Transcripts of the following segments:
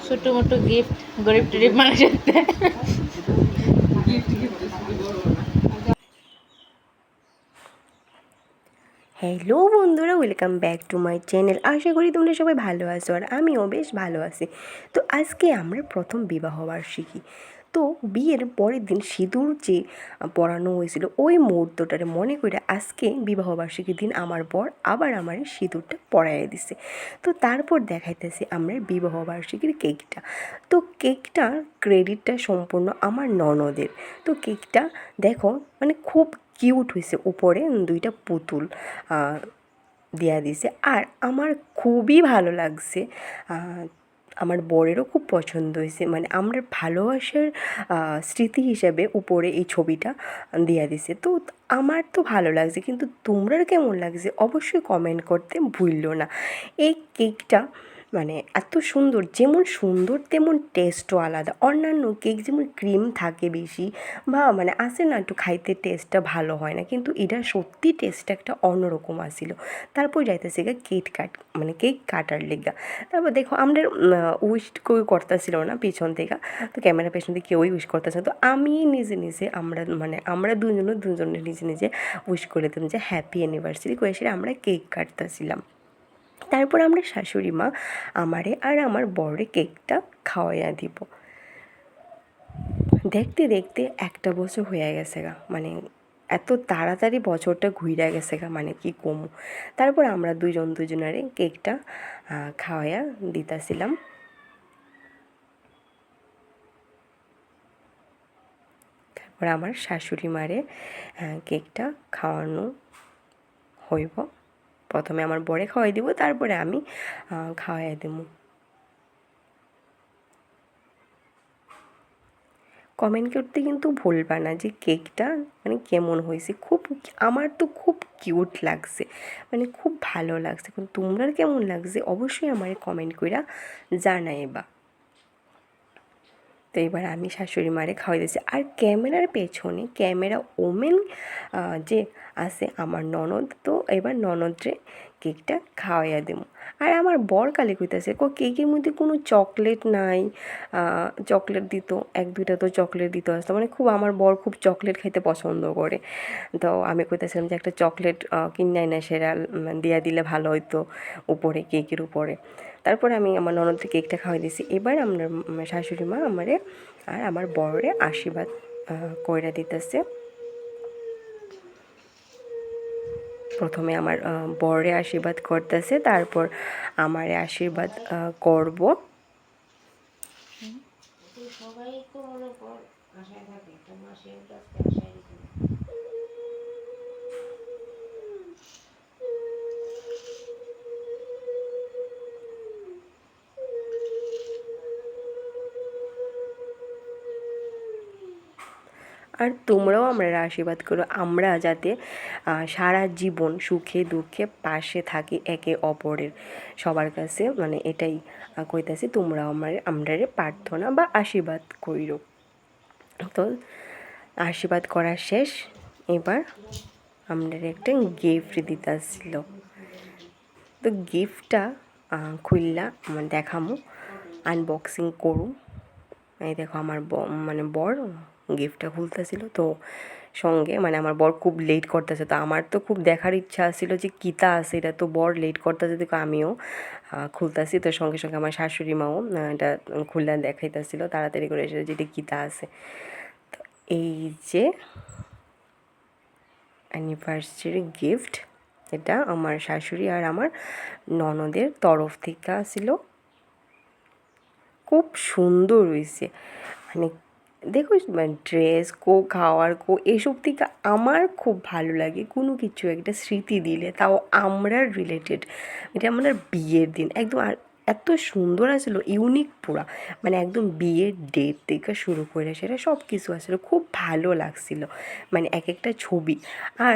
ছোট মোটো গিফট গরিব টরিব মানুষের হ্যালো বন্ধুরা, welcome back to my channel. আশা করি তোমরা সবাই ভালো আছো আর আমিও বেশ ভালো আছি। তো আজকে আমরা প্রথম বিবাহবার্ষিকী। তো বিয়ের পরের দিন সিঁদুর যে পরানো হয়েছিল ওই মুহূর্তটারে মনে করে আজকে বিবাহবার্ষিকীর দিন আমার বর আবার আমার সিঁদুরটা পরাইয়া দিছে। তো তারপর দেখাইতেছি আমরা বিবাহবার্ষিকীর কেকটা। তো কেকটার ক্রেডিটটা সম্পূর্ণ আমার ননদের। তো কেকটা দেখো মানে খুব কিউট হয়েছে, উপরে দুইটা পুতুল দেয়া দিছে আর আমার খুবই ভালো লাগছে। আমার বরেরও খুব পছন্দ হয়েছে, মানে আমরা ভালোবাসার স্মৃতি হিসেবে উপরে এই ছবিটা দেয়া দিছে। তো আমার তো ভালো লাগছে, কিন্তু তোমরা কেমন লাগছে অবশ্যই কমেন্ট করতে ভুললো না। এই কেকটা মানে এত সুন্দর, যেমন সুন্দর তেমন টেস্টও আলাদা। অন্যান্য কেক যেমন ক্রিম থাকে বেশি বা মানে আসে না একটু খাইতে টেস্টটা ভালো হয় না, কিন্তু এটা সত্যি টেস্টটা একটা অন্যরকম আসছিল। তারপর যাইতেছে গা কেক কাটার লেগা। তারপর দেখো আমরা উইশ কেউ করতেছিল না পিছন থেকে, তো ক্যামেরা পেছন থেকে কেউই উইশ করতেছে না। তো আমি নিজে নিজে আমরা দুজনে নিজে নিজে উইশ করে দিলাম যে হ্যাপি অ্যানিভার্সারি করে, সেটা আমরা কেক কাটতেছিলাম। তারপর আমরা শাশুড়ি মা আমারে আর আমার বরে কেকটা খাওয়াইয়া দিব। দেখতে দেখতে একটা বছর হয়ে গেছে গা, মানে এত তাড়াতাড়ি বছরটা ঘুইরা গেছে গা, মানে কি কমু। তারপর আমরা দুজনারে কেকটা খাওয়াইয়া দিতেছিলাম। তারপর আমার শাশুড়ি মারে কেকটা খাওয়ানো হইব। প্রথমে আমার বরে খাওয়াই দিব, তারপরে আমি খাওয়াইয়া দেবো। কমেন্ট করতে কিন্তু ভুলবা না যে কেকটা মানে কেমন হয়েছে। আমার তো খুব কিউট লাগছে, মানে খুব ভালো লাগছে। এখন তোমরা কেমন লাগছে অবশ্যই আমারে কমেন্ট কইরা জানাইবা। তো এবার আমি শাশুড়ি মারে খাওয়াই দিয়েছি। আর ক্যামেরার পেছনে ক্যামেরা ওমেন যে আছে আমার ননদ, তো এবার ননদরে কেকটা খাওয়াইয়া দেবো। আর আমার বর কালে কইতাছে কেকের মধ্যে কোনো চকলেট নাই, চকলেট দিত এক দুইটা, তো চকলেট দিত আসতো, মানে খুব আমার বর খুব চকলেট খাইতে পছন্দ করে। তো আমি কইতাছিলাম যে একটা চকলেট কিনে না সেরা দিয়া দিলে ভালো হইতো উপরে, কেকের উপরে। তারপরে আমি আমার ননদকে কেকটা খাওয়াই দিয়েছি। এবার আমরা শাশুড়ি মা আমারে আর আমার বরে আশীর্বাদ কইরা দিতেছে। প্রথমে আমার বরে আশীর্বাদ করতেছে, তারপর আমারে আশীর্বাদ করব। সবাই তো আশায় থাকে তোমার সে আর তোমরাও আমরা আশীর্বাদ করো, আমরা যাতে সারা জীবন সুখে দুঃখে পাশে থাকি একে অপরের। সবার কাছে মানে এটাই কইতাছি, তোমরাও আমরারে প্রার্থনা বা আশীর্বাদ কইরো। তো আশীর্বাদ করা শেষ। এবার আমরা একটা গিফট দিতেছিল। তো গিফটটা খুললা আমার দেখামু, আনবক্সিং করু। এই দেখো আমার মানে বর গিফটটা খুলতেছিল। তো সঙ্গে মানে আমার বর খুব লেট করতেছে, তো আমার তো খুব দেখার ইচ্ছা ছিল যে কিতা আছে এটা। তো বর লেট করতেছে দেখো আমিও খুলতেছি। তো সঙ্গে সঙ্গে আমার শাশুড়ি মাও এটা খুললা দেখাইতেছিল তাড়াতাড়ি করে, সেটা যেটা কিতা আছে। তো এই যে অ্যানিভার্সারি গিফট, এটা আমার শাশুড়ি আর আমার ননদের তরফ থেকে ছিল। খুব সুন্দর হয়েছে, মানে দেখো ড্রেস খাওয়ার এসব থেকে আমার খুব ভালো লাগে কোনো কিছু একটা স্মৃতি দিলে, তাও আমরা রিলেটেড। এটা আমার বিয়ের দিন একদম, আর এত সুন্দর আসলো, ইউনিক পুরা, মানে একদম বিয়ের ডেট থেকে শুরু করে সেটা সব কিছু আসলে খুব ভালো লাগছিল, মানে এক একটা ছবি। আর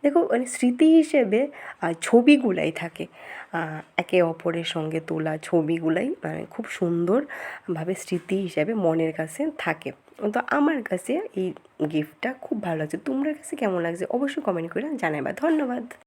দেখো মানে স্মৃতি হিসেবে ছবিগুলাই থাকে, একে অপরের সঙ্গে তোলা ছবিগুলাই মানে খুব সুন্দরভাবে স্মৃতি হিসেবে মনের কাছে থাকে। তো আমার কাছে এই গিফটটা খুব ভালো লাগছে। তোমার কাছে কেমন লাগছে অবশ্যই কমেন্ট করে জানাবা। ধন্যবাদ।